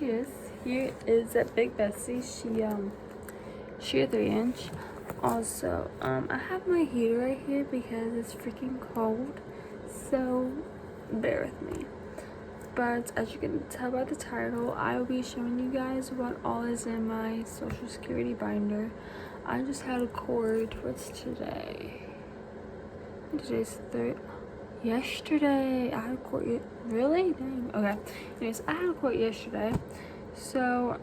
she is. Here is a Big Bessie. She a 3-inch. Also, I have my heater right here because it's freaking cold. So bear with me. But as you can tell by the title, I will be showing you guys what all is in my Social Security binder. I just had a court. What's today? Today's yesterday. I had a court. Really? Dang. Okay. Anyways, I had a court yesterday. So,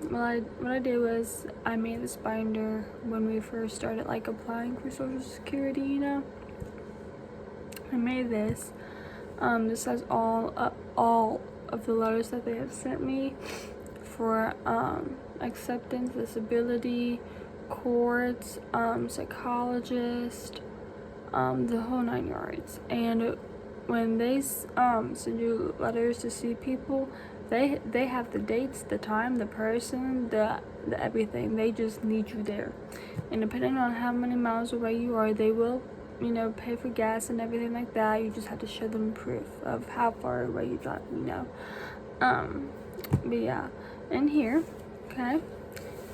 what I did was I made this binder when we first started like applying for Social Security. You know, I made this. This has all of the letters that they have sent me for acceptance, disability, courts, psychologist, the whole 9 yards. And when they send you letters to see people, they have the dates, the time, the person, the everything. They just need you there. And depending on how many miles away you are, they will, you know, pay for gas and everything like that. You just have to show them proof of how far away you drive, you know. But yeah, in here, okay,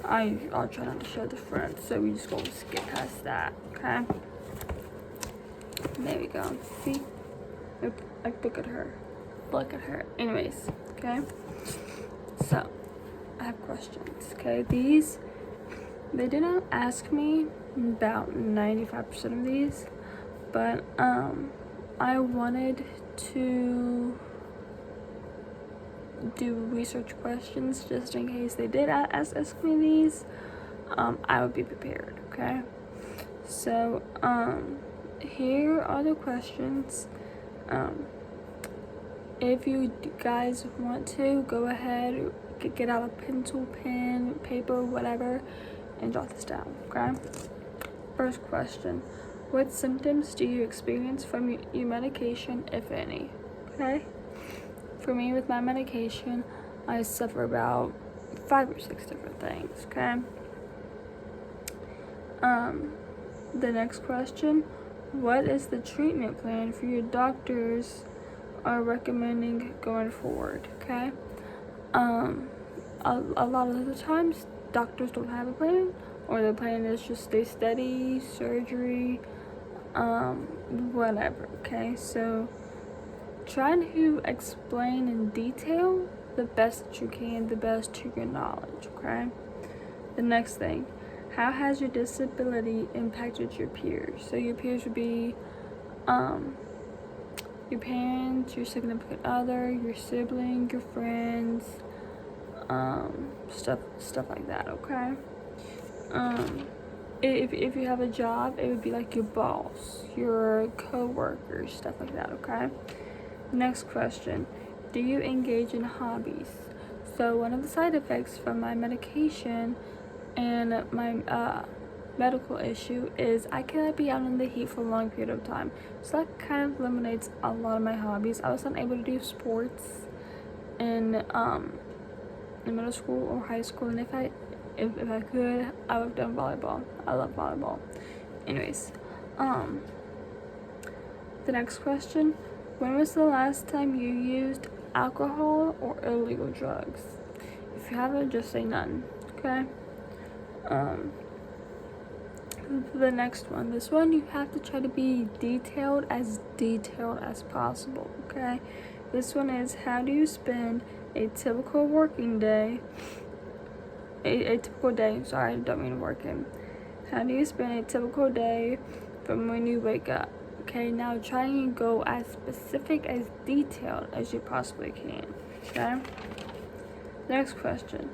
I'll try not to show the front, so we just go skip past that, okay. There we go. See, like look at her. Anyways, okay. So I have questions. Okay, they didn't ask me about 95% of these, but I wanted to do research questions just in case they did ask me these. I would be prepared. Okay, so here are the questions. If you guys want to, go ahead, get out a pencil, pen, paper, whatever, and jot this down, okay? First question: what symptoms do you experience from your medication, if any? Okay? For me, with my medication, I suffer about 5 or 6 different things, okay? The next question: what is the treatment plan for your doctors are recommending going forward? Okay, a lot of the times doctors don't have a plan, or the plan is just stay steady, surgery, whatever. Okay, so try to explain in detail the best that you can, the best to your knowledge. Okay, the next thing: how has your disability impacted your peers? So your peers would be your parents, your significant other, your sibling, your friends, stuff like that, okay? If you have a job, it would be like your boss, your co-workers, stuff like that, okay? Next question: do you engage in hobbies? So one of the side effects from my medication and my medical issue is I cannot be out in the heat for a long period of time, so that kind of eliminates a lot of my hobbies. I was unable to do sports in middle school or high school, and if I could, I would have done volleyball. I love volleyball. Anyways, the next question: when was the last time you used alcohol or illegal drugs? If you haven't, just say none, okay? The next one, this one you have to try to be detailed as possible, okay? This one is: how do you spend a typical working day, a typical day, sorry, I don't mean working. How do you spend a typical day from when you wake up? Okay, now try and go as specific, as detailed as you possibly can, okay? Next question: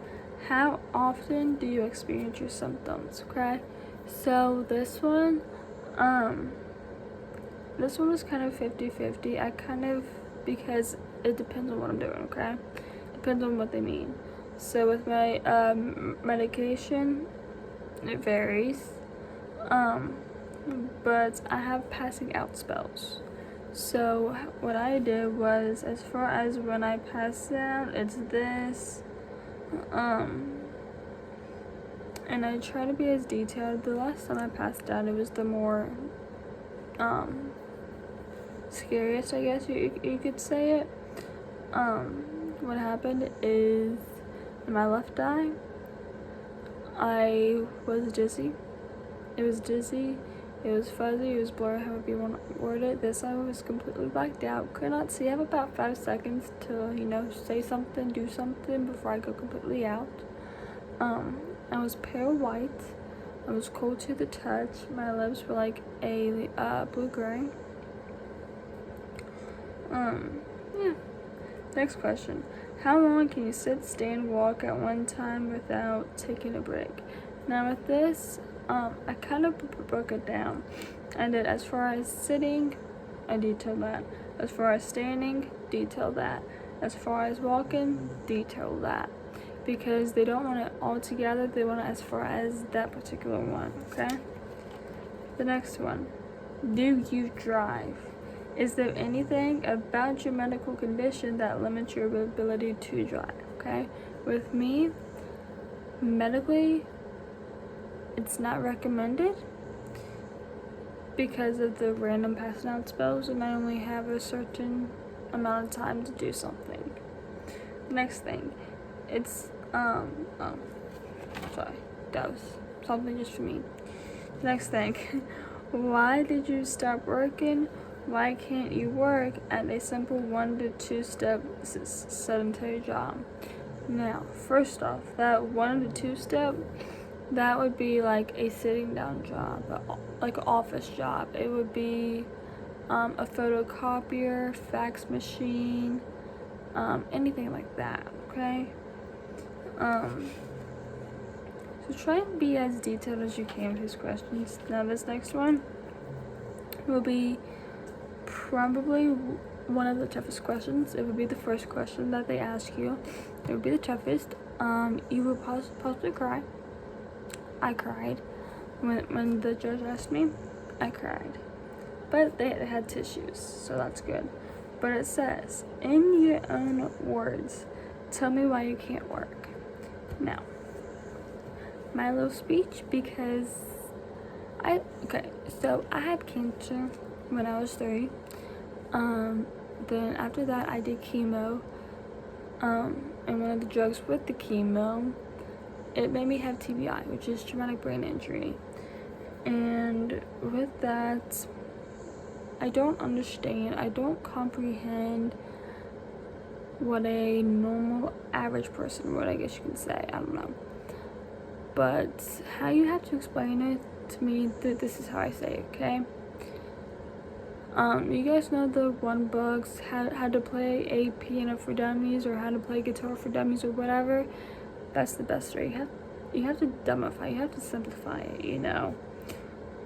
how often do you experience your symptoms? Okay, so this one was kind of 50-50. I kind of, because it depends on what I'm doing, okay? Depends on what they mean. So with my medication, it varies. But I have passing out spells. So what I did was, as far as when I pass out, it's this. And I try to be as detailed. The last time I passed out, it was the more scariest, I guess you could say it. what happened is in my left eye, I was dizzy. It was dizzy, it was fuzzy, it was blurry, however you want to word it. This eye was completely blacked out. Could not see. I have about 5 seconds to, say something, do something before I go completely out. I was pale white. I was cold to the touch. My lips were like a blue-gray. Yeah. Next question. How long can you sit, stand, walk at one time without taking a break? Now with this, I kind of broke it down. I did as far as sitting, I detailed that. As far as standing, detail that. As far as walking, detail that. Because they don't want it all together, they want it as far as that particular one, okay? The next one. Do you drive? Is there anything about your medical condition that limits your ability to drive, okay? With me, medically, it's not recommended because of the random passing out spells, and I only have a certain amount of time to do something. Next thing, it's sorry, that was something just for me. Next thing, why did you stop working? Why can't you work at a simple 1 to 2 step sedentary job? Now, first off, that 1 to 2 step, that would be like a sitting down job, like an office job. It would be a photocopier, fax machine, anything like that, okay? So try and be as detailed as you can with these questions. Now this next one will be probably one of the toughest questions. It would be the first question that they ask you. It would be the toughest. You would possibly cry. I cried. When the judge asked me, I cried. But they had tissues, so that's good. But it says, in your own words, tell me why you can't work. Now, my little speech, because so I had cancer when I was 3. Then after that I did chemo, and one of the drugs with the chemo, it made me have TBI, which is traumatic brain injury. And with that, I don't understand, I don't comprehend what a normal average person would, I guess you can say. I don't know. But how you have to explain it to me, this is how I say it, okay? You guys know the one books, how to play a piano for dummies, or how to play guitar for dummies, or whatever? That's the best way. You have to dumbify, you have to simplify it,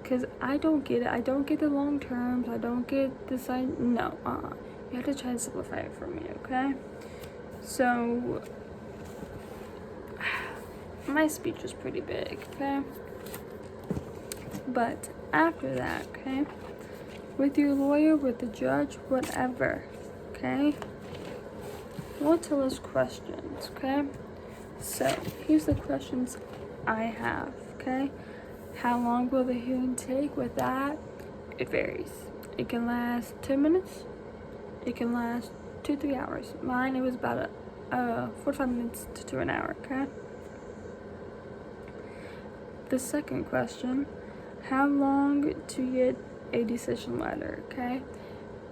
because I don't get it. I don't get the long terms, I don't get the side. No, you have to try and simplify it for me, okay? So my speech was pretty big, okay? But after that, okay, with your lawyer, with the judge, whatever, okay, we'll tell us questions, okay? So here's the questions I have, okay? How long will the hearing take? With that, it varies. It can last 10 minutes. It can last 2-3 hours. Mine, it was about 45 minutes to an hour, okay? The second question, how long to get a decision letter, okay?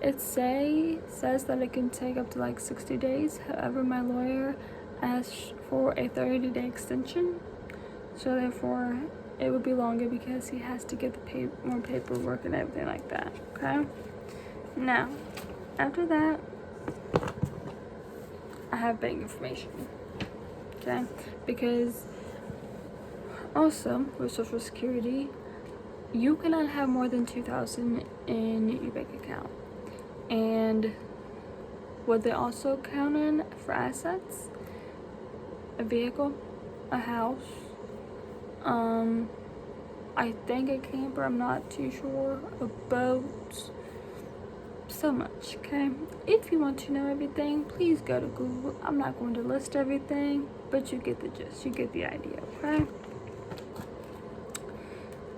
It says that it can take up to like 60 days. However, my lawyer asked for a 30-day extension. So therefore, it would be longer because he has to get the more paperwork and everything like that, okay? Now, after that, I have bank information, okay? Because also, with Social Security, you cannot have more than $2,000 in your bank account. And what they also count in for assets, a vehicle, a house, I think a camper, I'm not too sure, a boat, so much, okay? If you want to know everything, please go to Google. I'm not going to list everything, but you get the gist, you get the idea, okay?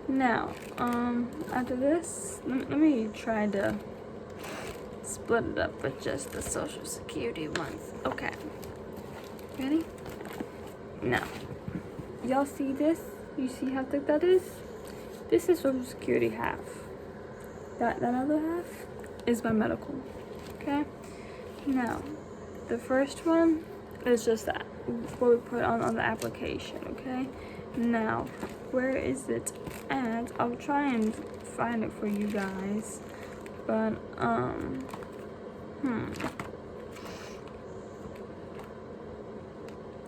Now, after this, let me try to split it up with just the Social Security ones. Okay, Ready? Now, y'all see this? You see how thick that is? This is Social Security half. That other half is my medical. Okay? Now, the first one is just that, what we put on the application, okay? Now, where is it at? I'll try and find it for you guys. But,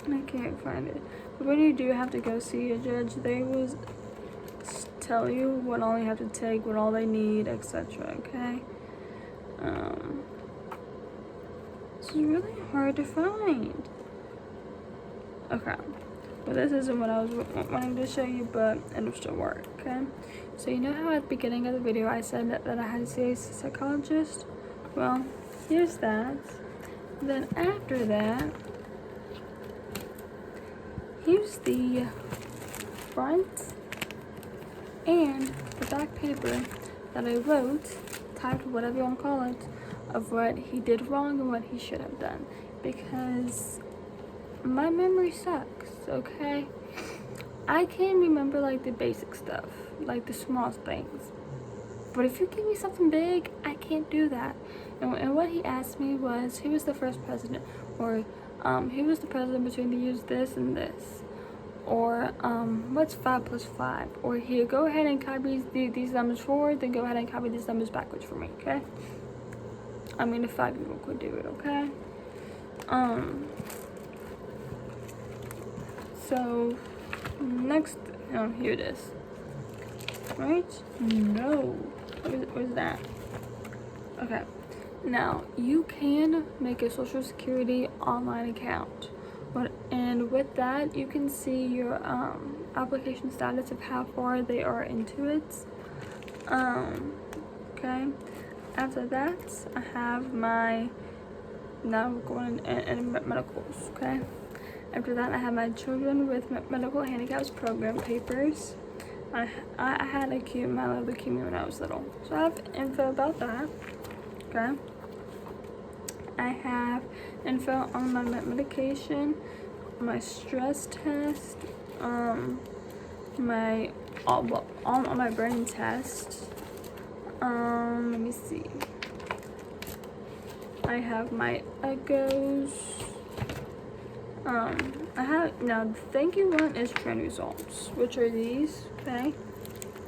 I can't find it. But when you do have to go see a judge, they will tell you what all you have to take, what all they need, etc. Okay? This is really hard to find. Okay. Well, this isn't what I was wanting to show you, but it'll still work, okay? So you know how at the beginning of the video I said that I had to see a psychologist? Well, here's that. Then after that, here's the front and the back paper that I wrote, typed, whatever you want to call it, of what he did wrong and what he should have done. Because my memory sucks, okay? I can remember like the basic stuff, like the small things. But if you give me something big, I can't do that. And what he asked me was, who was the first president? Or who was the president between the years this and this? Or what's 5 plus 5? Or here, go ahead and copy these numbers forward, then go ahead and copy these numbers backwards for me, okay? I mean, if 5 people could do it, okay? So next, here it is. Right? No. What is that? Okay. Now, you can make a Social Security online account. And with that, you can see your application status of how far they are into it. Okay. After that, I have my, now we're going in medicals, okay? After that, I have my children with medical handicaps program papers. I had my leukemia when I was little, so I have info about that, okay? I have info on my medication, my stress test, my on my brain test. Let me see. I have my echoes. I have, now the thing you want is trend results, which are these, okay?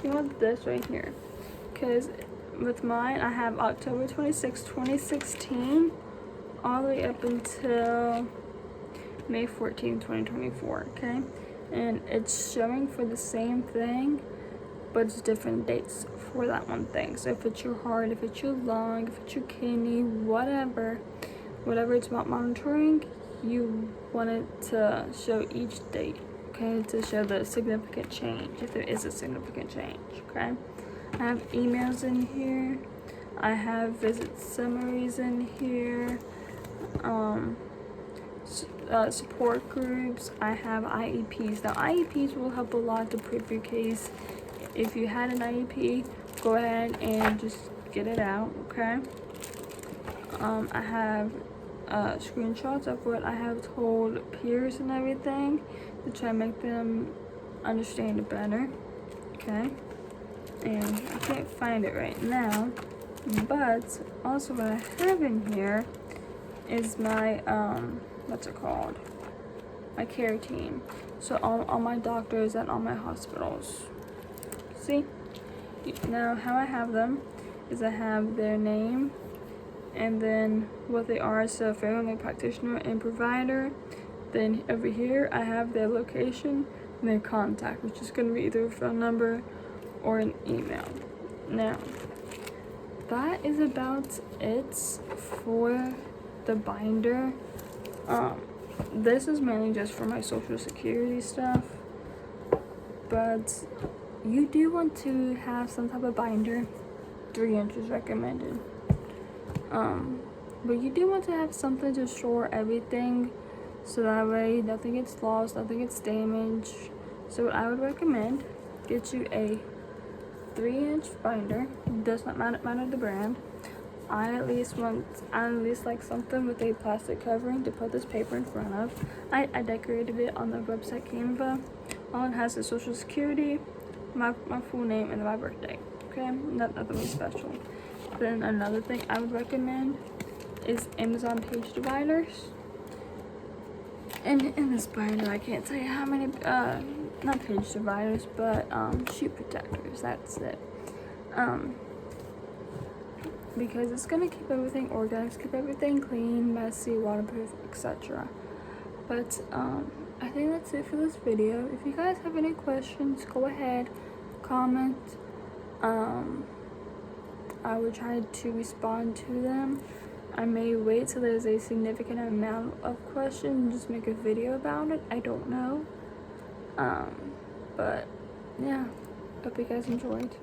You want this right here, because with mine, I have October 26, 2016, all the way up until May 14, 2024, okay? And it's showing for the same thing, but it's different dates for that one thing. So if it's your heart, if it's your lung, if it's your kidney, whatever it's about monitoring, you want it to show each date, okay, to show the significant change, if there is a significant change, okay? I have emails in here, I have visit summaries in here, support groups, I have IEPs. Now IEPs will help a lot to prove your case. If you had an IEP, go ahead and just get it out, okay? I have screenshots of what I have told peers and everything to try and make them understand it better, okay? And I can't find it right now, but also what I have in here is my what's it called, my care team. So all my doctors at all my hospitals. See, now how I have them is I have their name and then what they are, so family practitioner and provider. Then over here I have their location and their contact, which is going to be either a phone number or an email. Now that is about it for the binder. This is mainly just for my Social Security stuff, but you do want to have some type of binder. 3 inches recommended. But you do want to have something to store everything, so that way nothing gets lost, nothing gets damaged. So what I would recommend, get you a 3-inch binder. It does not matter the brand. I at least like something with a plastic covering to put this paper in front of. I decorated it on the website Canva. All it has is social security, my full name, and my birthday. Okay, nothing special. Then another thing I would recommend is Amazon page dividers. And in this binder, I can't tell you how many, not page dividers, but sheet protectors. That's it. Because it's gonna keep everything organized, keep everything clean, messy, waterproof, etc. But I think that's it for this video. If you guys have any questions, go ahead, comment. I will try to respond to them. I may wait till there's a significant amount of questions and just make a video about it. I don't know. But yeah, hope you guys enjoyed.